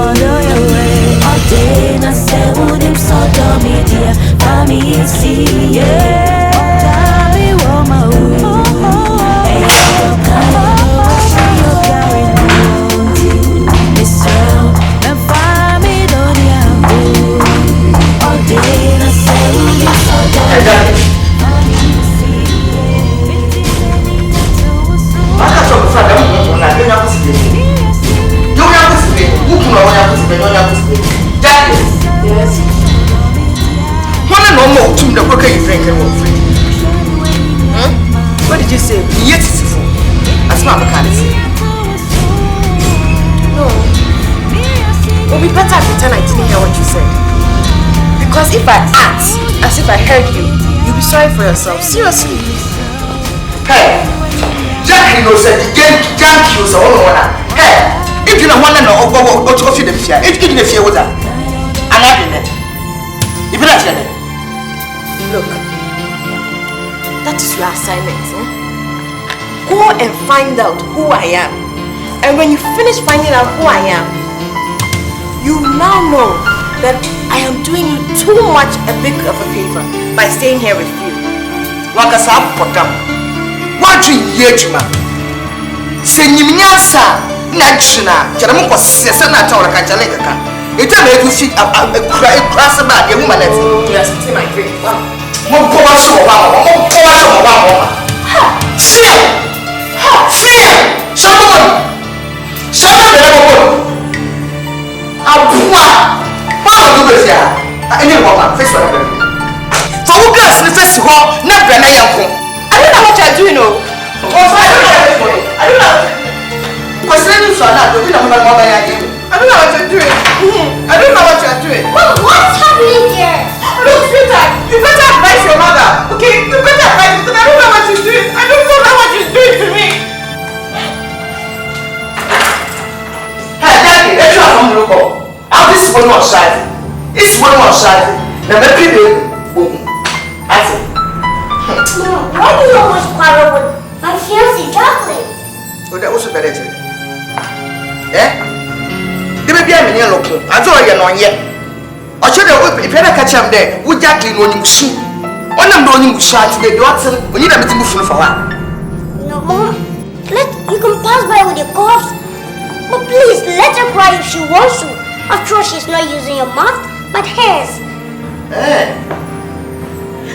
order your way. All day, I say, would him so dumb, dear. Family, see, yeah. Daddy, woman, hey, you're kind of you're carrying me. It's so, and family, don't you have all day, I say, would him so dumb. Yes. No more to the worker you drink and won't free. What did you say? Yes, it's full. As Mama can say. No. It would be better if you turn I didn't hear what you said. Because if I act as if I heard you, you'll be sorry for yourself. Seriously. Hey, Jackie knows that the game Jackie was all over. Hey, if you don't want to know what to feed them here, if you didn't fear with that, I'm not in it. If you're not in it. Look, that is your assignment. Go and find out who I am. And when you finish finding out who I am, you now know that I am doing you too much a big of a favor by staying here with you. Wakasa potam. What you yet, man? Send you Miasa, Nachina, Jaramuko, Sessanata or Kajaleka. It's a way to see a cross about a woman. Yes, it's my dream. Fear! Fear! Someone! Face what happened. For who girls in the first hall, not Brana Yanko. I don't know what you're doing, no. I don't know. Because then you saw that, you don't know what you're doing. I don't know what you're doing. I don't know what you're doing. What's happening here? Look, sweetheart, you better advise your mother, okay? You better advise her, because I don't know what she's doing. I don't know what she's doing to me. Hey, Daddy, let's try from the local. This is one more side. This is one more side. Now, maybe boom. That's it. Mom, why do you always quarrel with my fiancé, Jacqueline? Oh, that was a better thing. Eh? They may be a million local. I thought you're not yet. I should have if I catch him there. Would Jacqueline when you shoot? On them don't you shot today, Watson, when you have to move for her. No, Mom. You can pass by with your cuffs. But please, let her cry if she wants to. After all, she's not using your mouth, but hers. Eh?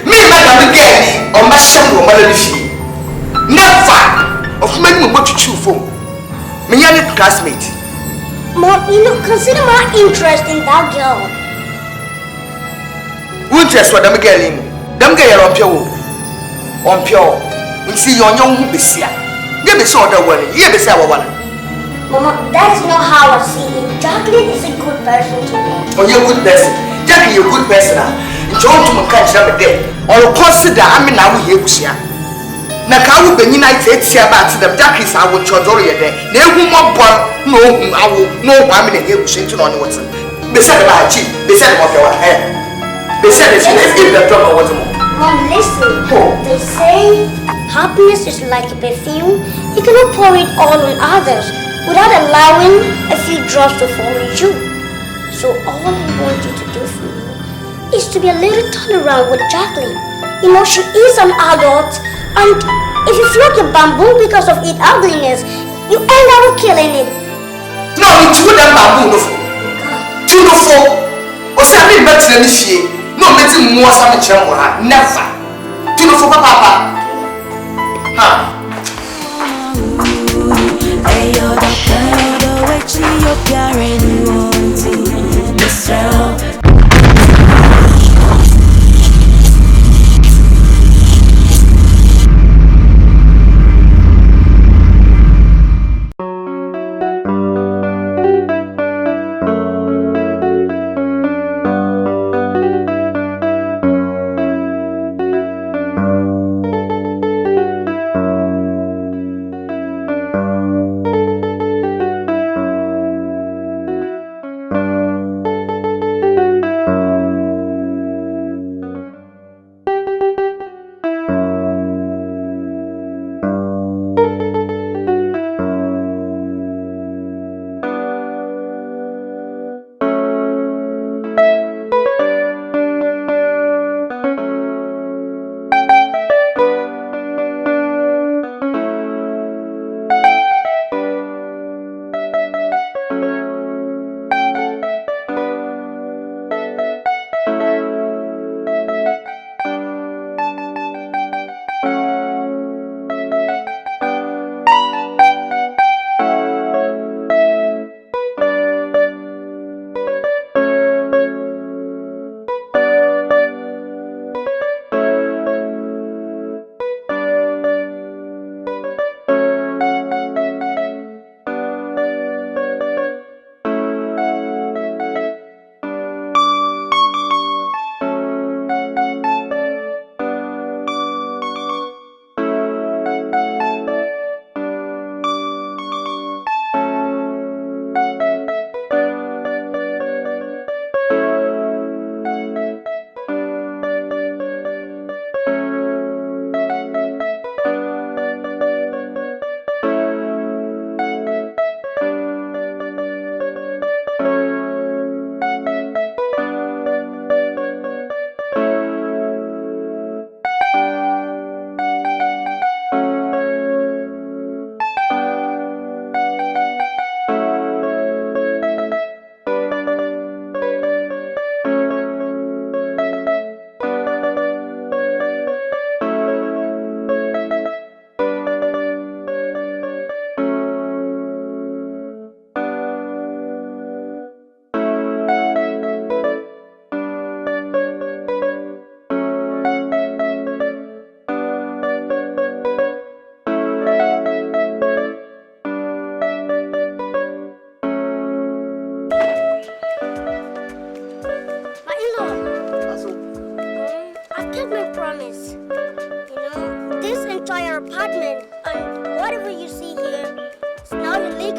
Me, Madam Gay, or my son, or Mother Lucy. Never of many what you chew for. Me, young classmate. Mom, consider my interest in that girl. Interest what them girl in. Them girl on pure. On pure. We see your young Bessia. You be so other one. You be so one. Mama, that is not how I see it. Jacqueline is a good person to me. Oh, you're a good person. Jackie, you're a good person. John to catch them there. Or consider I mean, I will hear you. Now, can we be united here about them? Jackie's I will charge all your day. They will not born. No, I will no one minute here to on what's beside my cheek. Beside of your hair. Beside if you the drop of water. Mom, listen. They say happiness is like a perfume. You cannot pour it all on others without allowing a few drops to fall on you. So all I want you to do for me is to be a little tolerant with Jacqueline. She is an adult, and if you flog your bamboo because of its ugliness, you end up killing it. No, it's good and bamboo. Two no four. Or something better than this year. No, making more something. Never. Two no four, Papa. Huh? Hey, you're the kind of way you're carrying wanting this round.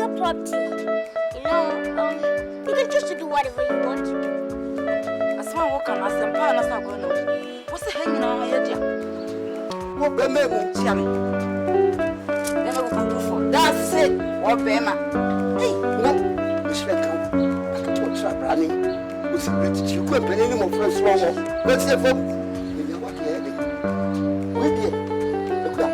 your property. You know, you can choose to do whatever you want. As one walk on, as the partners are going on. What's the hanging on my head? What Bema won't tell me? That's it, or Bema. Hey, no, Miss Reckham, I can talk to Brownie. Who's a British? You couldn't pay any more friends. Let's hear from you. What you're heading? Wait here. Look up.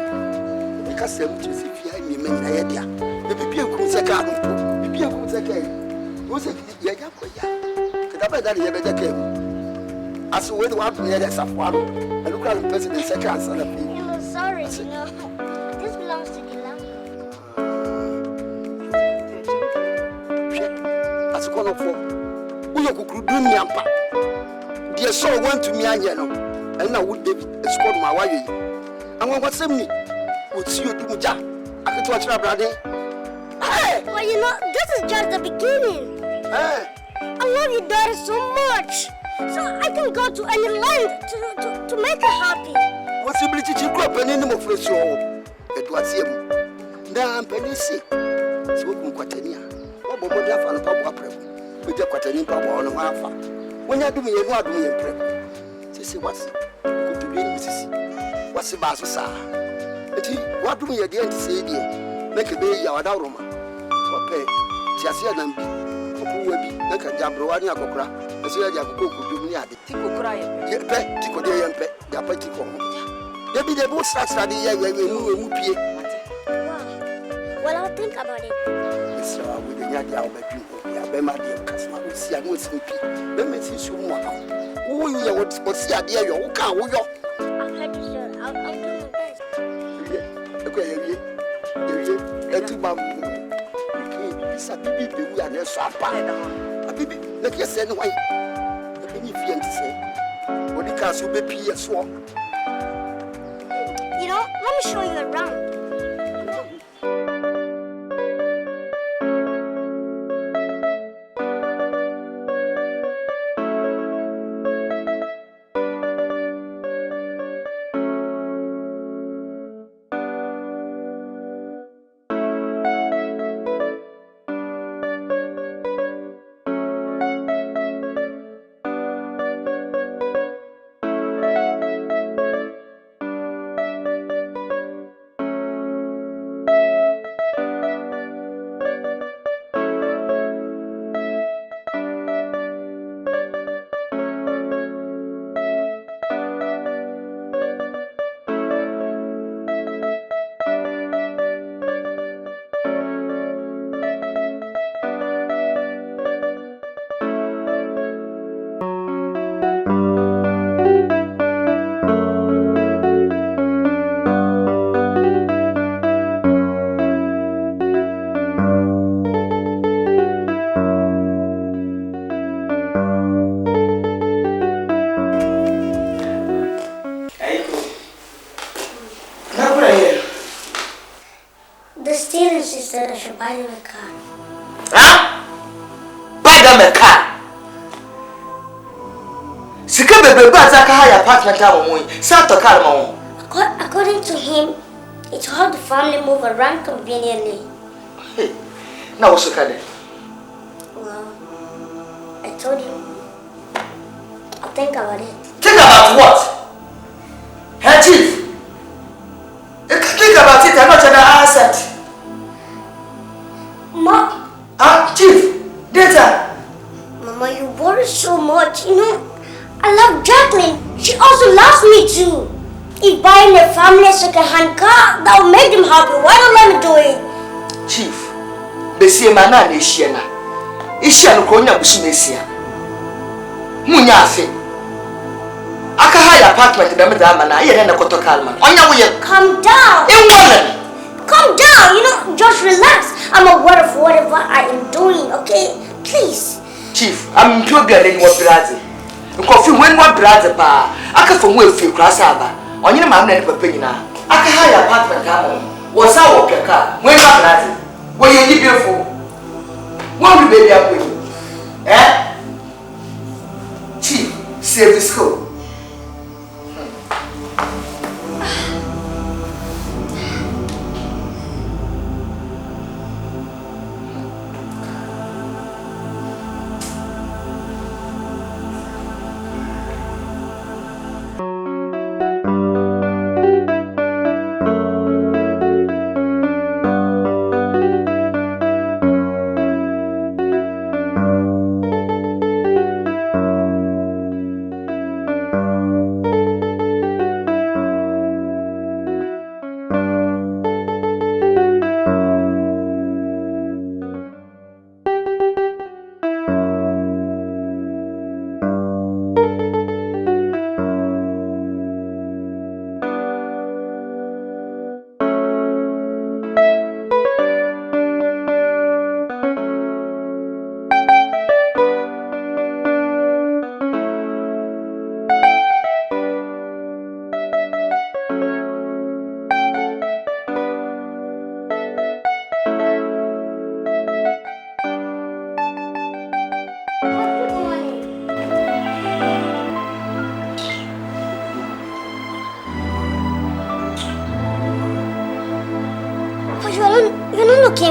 Because I'm just if you have me, man, I had ya. The people who say, the people who say, who's a Yaga? Could I bet that you ever came? As we want to hear that one, I look at the president second son of me. I'm sorry, you know. This belongs to the land. As one of them, we could do me up. Dear soul went to me, and I would David escort my wife. And when what's me would see you do Jack. I could watch my brother. Hey! Well, you know, this is just the beginning. Hey! I love your daughter so much. So I can go to any land to make her happy. What's the ability to grow up and in the first show? It was him. Now I'm penny sick. So we can quatania. What would you have on a pop prep? With your quatania power on a half. When you're doing it, what do you prep? She what's good to be Mrs. What's the bass, sir? What do you again to say, dear? Make a baby out of Roma. What pay? Just here and be. Who will be like a Jabroani Akokra? As you have to do me at the Tico cry. Yet, Tico de and pet, the Apatico. Maybe they both start studying where we move. Well, I'll think about it. It's with the Yadi Albert people. Bema dear customer, we see a good sleepy. Let me see you more. Who you what's the idea? You can't. I've heard you, sir. I'll do my best. Okay, let you mum. It's a baby, we are not so bad. A baby, let us send away. The baby fiancé. What the castle be a swamp. You know, let me show you around. Buy them a car. Huh? Buy them a car. Sika bebe ba za ka hire apartment am mo. Sa to car mo. According to him, it's how the family move around conveniently. Hey. Now what's okay? Well, I told him. I'll think about it. Think about what? Hey, Chief. You can think about it and not accept. Mom. Chief, data. Mama, you worry so much. You know, I love Jacqueline. She also loves me too. If buying a family a second-hand car, that will make them happy. Why don't let me do it? Chief, Bessie Mana Nesiana. Ishan Konya Busumesia. Munyafi. Aka high apartment in the Madamana, I ain't a Koto Kalman. On your way. Calm down. Calm down, you know, just relax. I'm aware of whatever I am doing, okay? Please. Chief, I'm too good in what Brazil. Coffee when what Brazil bar. I can from where few Crasaba. On your man and Papina. I can hire apartment come on. Was our car. When what Brazil? Were you beautiful? Won't you baby up with you? Eh? Chief, save the school.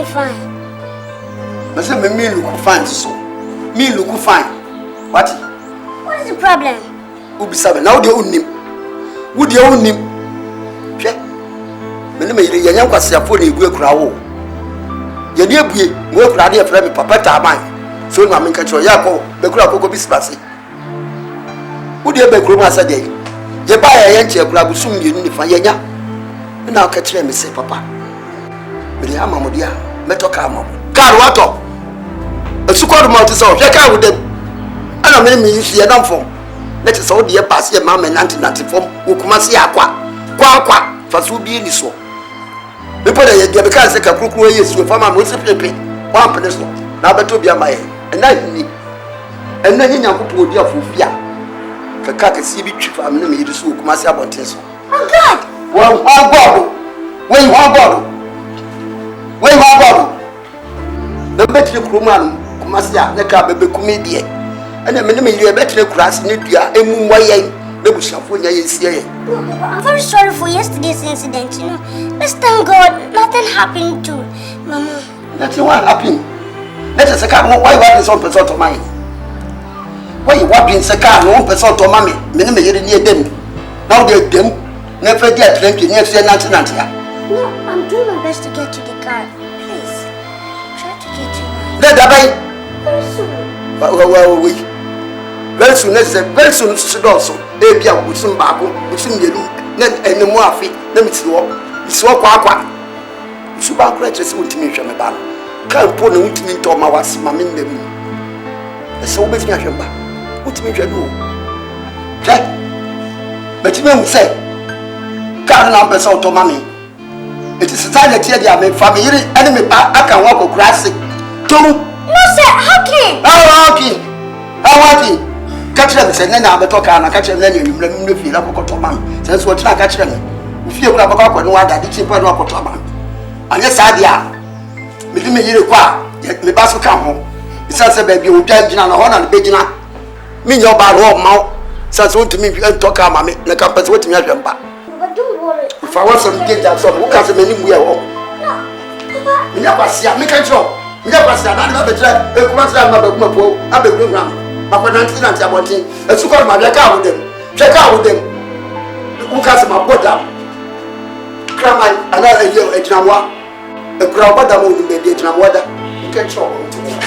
fine, fine. I say me look fine so. Me look fine. What? What is the problem? Ubi sabe now the unim. Would you own him? Check. Many may young was a phone you go crowd. Your dear boy, work ready a friend, Papa Tamai. So I make a Yako, the crowd go be spassy. Would you be Groma Saday? You buy a yanky grab soon you need for Yanya. And now catch me say, Papa. Miriam, dear, Metal Camo. Car water. A succor mountain, so check out with them. And I mean, you see a dumb form. Let us all dear pass your mamma and 1994 who come see aqua. Qua, for so be in this one. We put a dear because the Capru is your farmer was a pepe. 1 peninsula. Now, but to be a my and I need. And then you put dear for fear. Kaka see be chief family made the soup, Massia Bontes. Oh, God! Well, one bottle. Wait, one bottle. Wait, one bottle. The better crewman, Massia, the car baby comedian. And the minimum you better cross in India, and moon way, the bush of when you see. I'm very sorry for yesterday's incident, you know. Let's thank God nothing happened to Mama. Nothing what happened. Let us account why what is on person to mine. Why you walk in Saka, no person to mammy, minimum you near them. Now they're them, never get drinking next year, nothing. No, I'm doing my best to get to the car. Please, try to get to mine. Let the bay. Very soon. Well, we. Very soon, very soon, also. They be out with some barco, with some yellow, and the more feet, let me see what. It's what quack. Suban craters won't meet your man. Can't put no to me to my was mammy in the moon. So much Yashamba. What means you know? Jack. But you know, say, can't number so to mammy. It is a time that you are my family enemy. I can walk across it. Two. No, sir, how can? How walking? Catch them, say, then I'm a talker and I catch them, then you feel like a man. Since what I catch them. If you have a cock and one that didn't put up a man. And yes, I dear. Maybe me require, yet the bus will come home. It says a baby who died in an honor and beginner. Me your bad old mouth. Says what to me and talk about mammy, the campus with me. But don't worry. If I want some get that some who can't many we are home. No, Papa. Me never see a make a job. Me never see a man of the track. A commander of my poor, I've been ground. But when I'm saying about it, a sugar my car with them. Check out with them. Who can't my bottom? Cram another year at Namwa. A crowd but the moon in the Vietnam water. You can show me.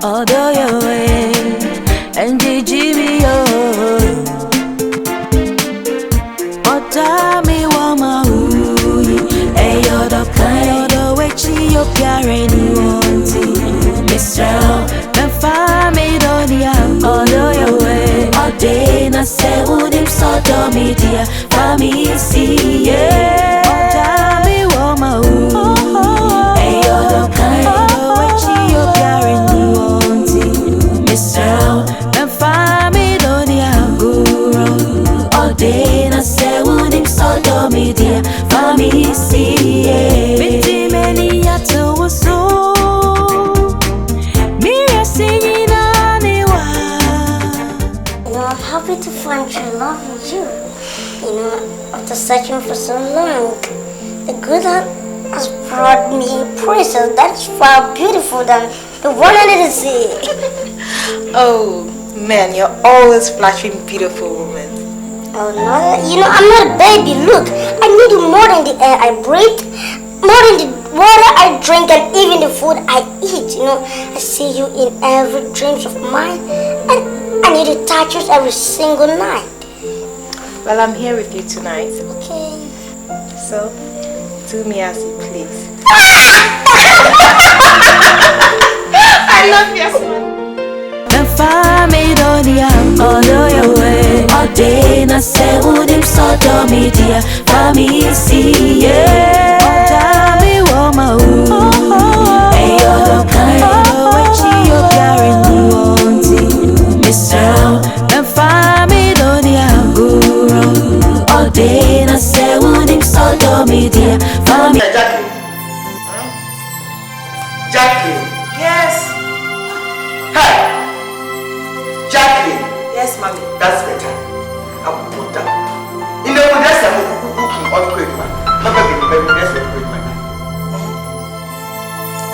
although you're away, and Jimmy, but me woman, hey, you're the kind of way you're carrying you, Mr. The family don't have, although you're away, all day, na say, would him so dumb, dear, family see, yeah, me woman, hey, you're the kind of way you're carrying you, Mr. The family don't have, guru, all day, na say, would him so dumb, dear, family see, yeah, pretty many yato so. I'm happy to find true love in you. After searching for so long, the good Lord has brought me a princess that's far beautiful than the one under the sea. Oh, man, you're always flattering beautiful women. Oh, no, I'm not a baby. Look, I need you more than the air I breathe, more than the water I drink, and even the food I eat. I see you in every dream of mine, and I need to touch you every single night. Well, I'm here with you tonight. Okay. So, do me as you please. I love you so much. The family don't have, although you're away, all day, na say, would him so dumb, dear, family see, yeah, me woman, hey, you're the kind of way you're carrying, Mr. The family don't have, guru, all day, na say, would him so dumb, dear, family. Jackie. Yes. Hey. Jackie. Yes, mommy. That's better. I will put that. That's a cooking on quick man. That's a quick man.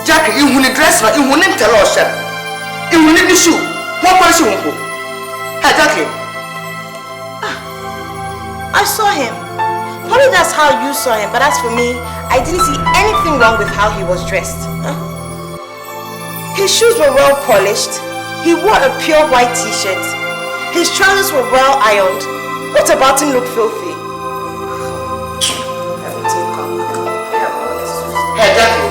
Jackie, you wouldn't dress man. You wouldn't tell us. You wouldn't be shoe. What person won't go? Hey, Jackie. I saw him. Probably that's how you saw him, but as for me, I didn't see anything wrong with how he was dressed. His shoes were well polished. He wore a pure white t-shirt. His trousers were well ironed. What about him look filthy? Hey, Jackie.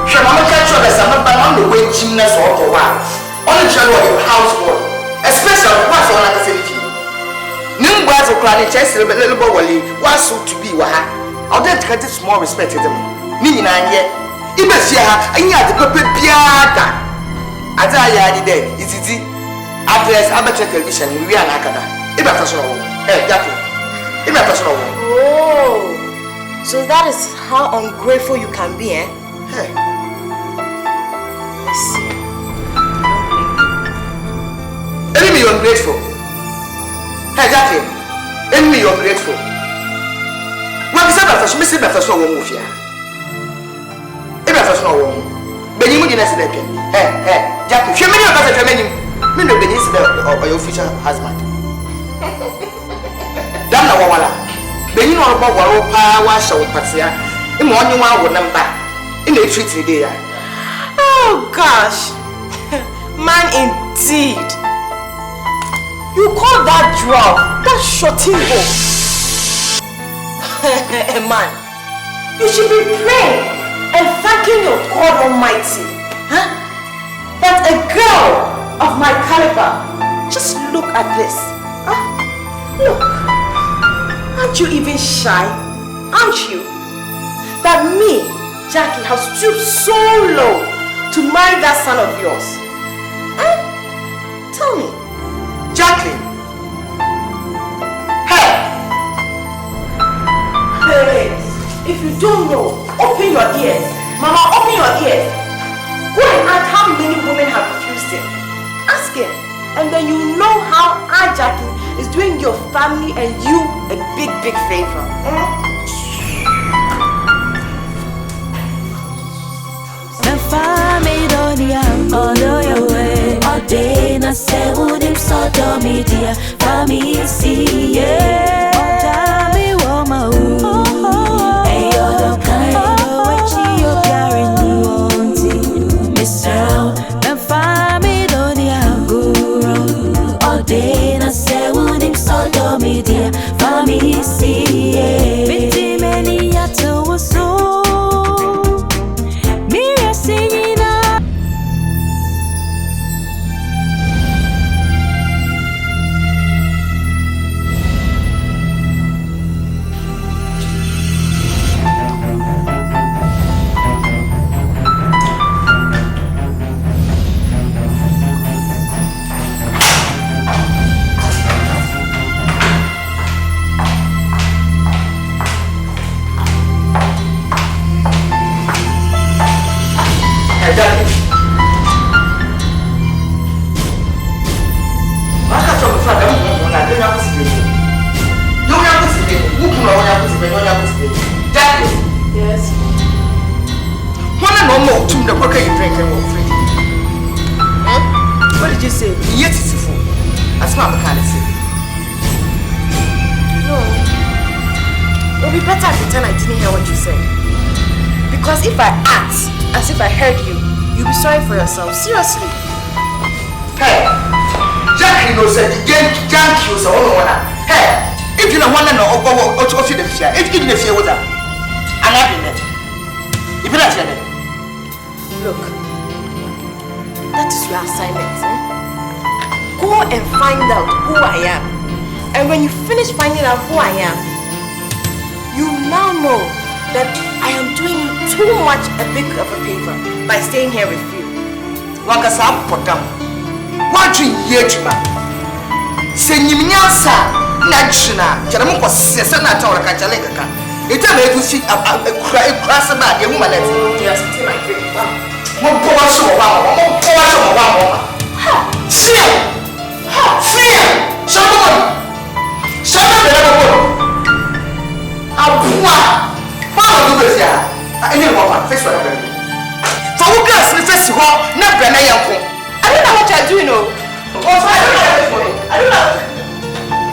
Sure, I'm not sure that I'm the way gymnast or what. Only tell what your house boy, especially what's on the same team. New boys are crying, chest a little bit wally, what's so to be what? I'll then get this more respect to them. Meaning, I yet. Even see her, and you have to go piata. As I had it, is it address amateur television? We are not gonna. If I touch on, hey, Jackie. If I touch on. Oh, so that is how ungrateful you can be, eh? Hey. I see. Enemy, you're ungrateful. Hey, Jackie. Enemy, you're ungrateful. What is that? I'm missing that. So won't move here. If I touch on, when you move in a second, hey, Jackie, if you're many of us at many, me know the incident of your future husband. Damn, no one. When you know about what power show Patia, in one you want number in the street today. Oh gosh, man, indeed. You call that draw, that shorty hope. Man, you should be praying and thanking your God Almighty, that a girl of my caliber, just look at this, look, aren't you even shy, aren't you, that me, Jackie, have stooped so low to marry that son of yours, tell me. Jackie. Hey, if you don't know, open your ears. Mama, open your ears. Go and ask how many women have refused him. Ask him. And then you know how I, Jackie, is doing your family and you a big, big favor. The family don't have, although you're away, all day, na say, would him so dumb, dear, family see, yeah. Hey, you're the kind of way you're carrying, Mr. The family. Yes. One and no more to the worker you drink and walk free. What did you say? Yes, it's full. As Mama can say. No. It would be better if you pretend I didn't hear what you said. Because if I act as if I heard you, you'll be sorry for yourself. Seriously. Hey, Jackie knows that the game can't kill someone. Hey, if you don't want to know what you did, if you didn't fear with that, I'm not in it. If you're not in it. Look, that is your assignment. Go and find out who I am. And when you finish finding out who I am, you now know that I am doing you too much a big of a favor by staying here with you. Wakasa Potam. What you hear, Jima? Send you Nyansa, Natchina, Jaramuko Sesana Tower Kajaleka. It's a way to see a cross about your woman. Yes, my drink. One poor show, one poor show. Fear! Fear! Someone! I'll do this here. I need one face for them. For who girls in the festival, not Brana Yanko. I don't know what you're doing, no. I don't know.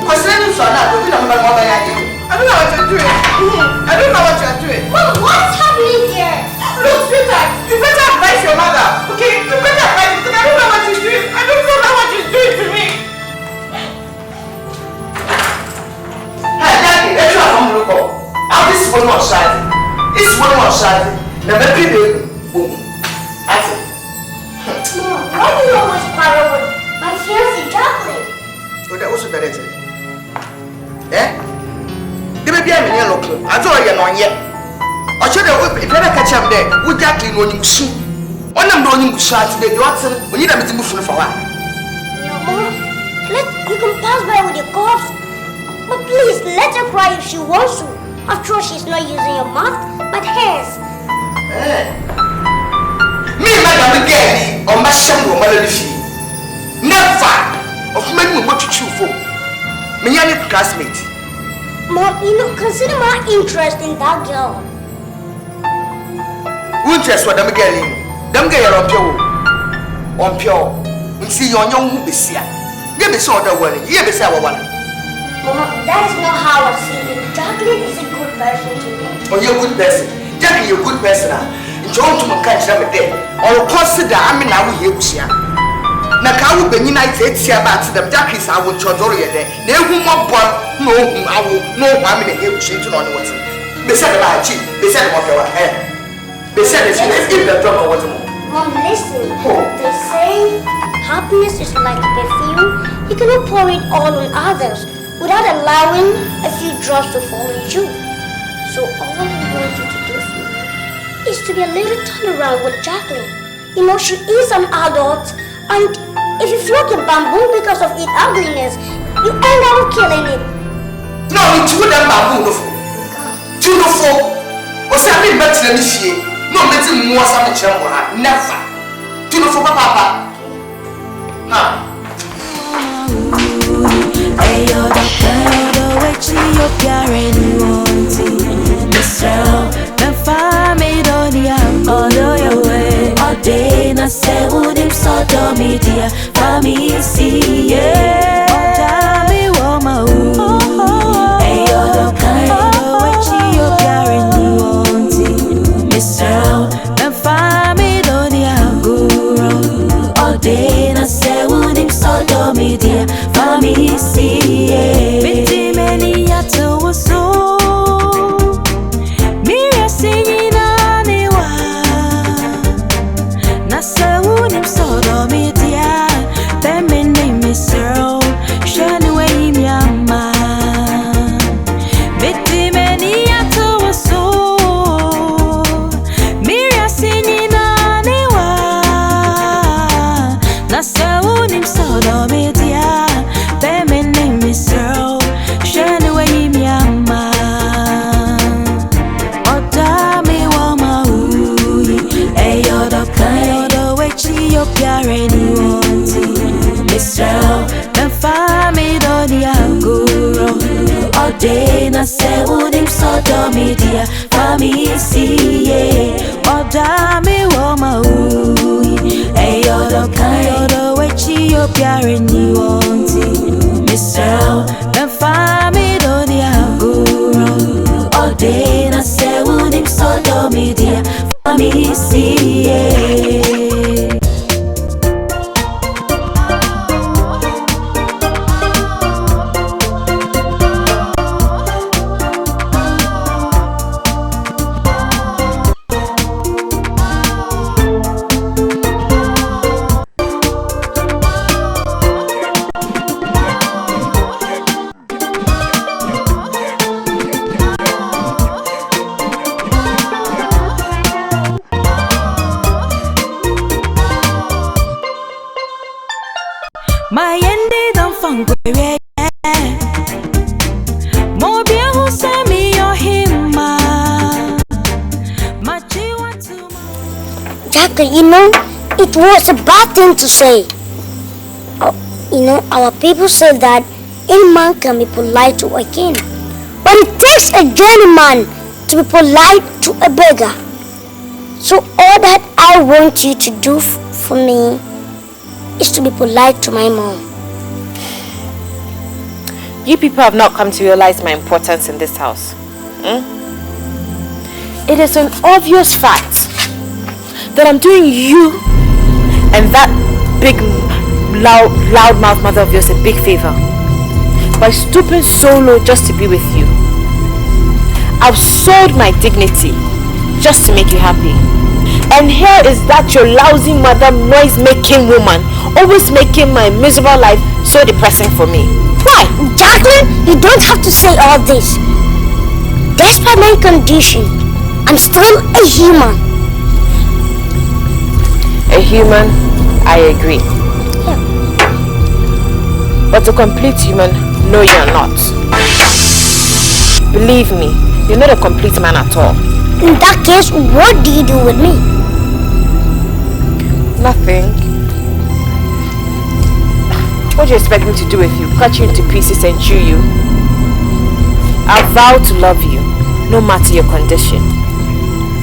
Because then you saw that, you don't know what I do. I don't know what you're doing. I don't know what you're doing. Mom, what's happening here? Look, sweetheart, you better advise your mother. Okay? You better advise her. I don't know what she's doing. I don't know what she's doing to me. Hey, Daddy, let's try from the local. This is one more side. This is one more side. Now, maybe boom. That's it. Mom, why do you always quarrel with my fiancé, Jacqueline? Oh, that was a better thing. Eh? The baby I'm in yellow club. I thought you're not yet. I should have catch up there. We Jacqueline when you see. One of them you shot today, Watson, we need a meeting for a while. Mom, you can pass by with your cups. But please, let her cry if she wants to. After all, she's not using your mouth, but hers. Me, Madam Gay, or my son, or my little never of many what you chew for. Me, young classmate. Mom, consider my interest in that girl. Interest what I'm getting. Them get on pure. We see your young who be here. You be so other one. You be say one. Mama, that is not how I see it. Jacqueline is a good person to me. Oh, you're a good person. Jacqueline, you're a good person. John to catch them there. Or consider I mean I will hear you. Now, can we be united here about them? Jacqueline, I will charge all your day. They who more born, no, I will no harm in the hill change on what's it. They said about cheap, they said about your hair. They said it's in the drop of what's more. Mom, listen. They say happiness is like a perfume. You cannot pour it all on others without allowing a few drops to fall on you. So all I want you to do for me is to be a little turnaround with Jacqueline. She is an adult, and if you float a bamboo because of its ugliness, you end up killing it. No, it's good and bamboo. Beautiful. Or something better than this year. No, let's more something trouble. Never. Beautiful, Papa. Hey, you're the kind of way you're carrying on. This round, the family don't have all your way. All day, I say, would him so dumb, dear. Family, see, yeah. Hey, you're the kind of way you're carrying on. This round, the family don't have guru. All day, I say, would him so dumb, dear. Family, see, yeah. Betty, many yato was so. Mira singing on a while. Nasa would him so dumb, dear. Femin name is Earl. Shine away, Yama. Betty, many yato was so. Mira singing on a while. Nasa would him so dumb, dear. Femin se unim sodomy dia fami see odami woma ui eyodo kayodo wechi obiare ni wonti misrao na fami do dia guro odena se unim sodomy dia fami see my ended don't funk where more be who send me your him Jackie, it was a bad thing to say. Our people say that any man can be polite to a king, but it takes a gentleman to be polite to a beggar. So all that I want you to do for me is to be polite to my mom. You people have not come to realize my importance in this house. It is an obvious fact that I'm doing you and that big loudmouth mother of yours a big favor by stooping so low just to be with you. I've sold my dignity just to make you happy. And here is that your lousy mother, noise-making woman, always making my miserable life so depressing for me. Why, Jacqueline, you don't have to say all this. Despite my condition, I'm still a human. A human, I agree. Yeah. But a complete human, no, you're not. Believe me, you're not a complete man at all. In that case, what do you do with me? Nothing. What do you expect me to do with you? Cut you into pieces and chew you? I vow to love you, no matter your condition.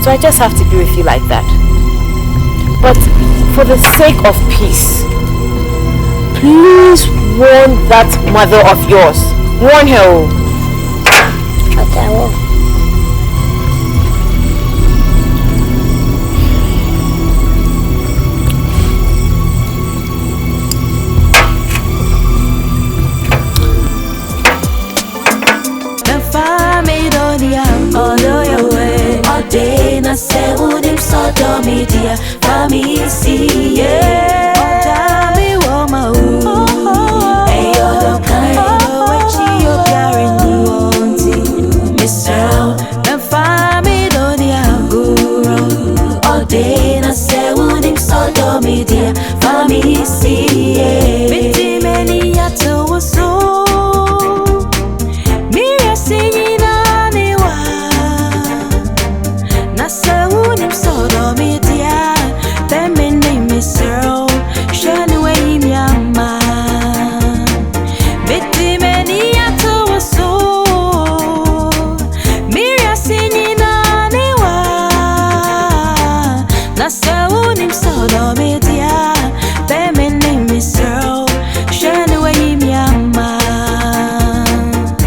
So I just have to be with you like that. But for the sake of peace, please warn that mother of yours. Warn her. Okay, I will. All the way, all day, na se unim sodomy dia.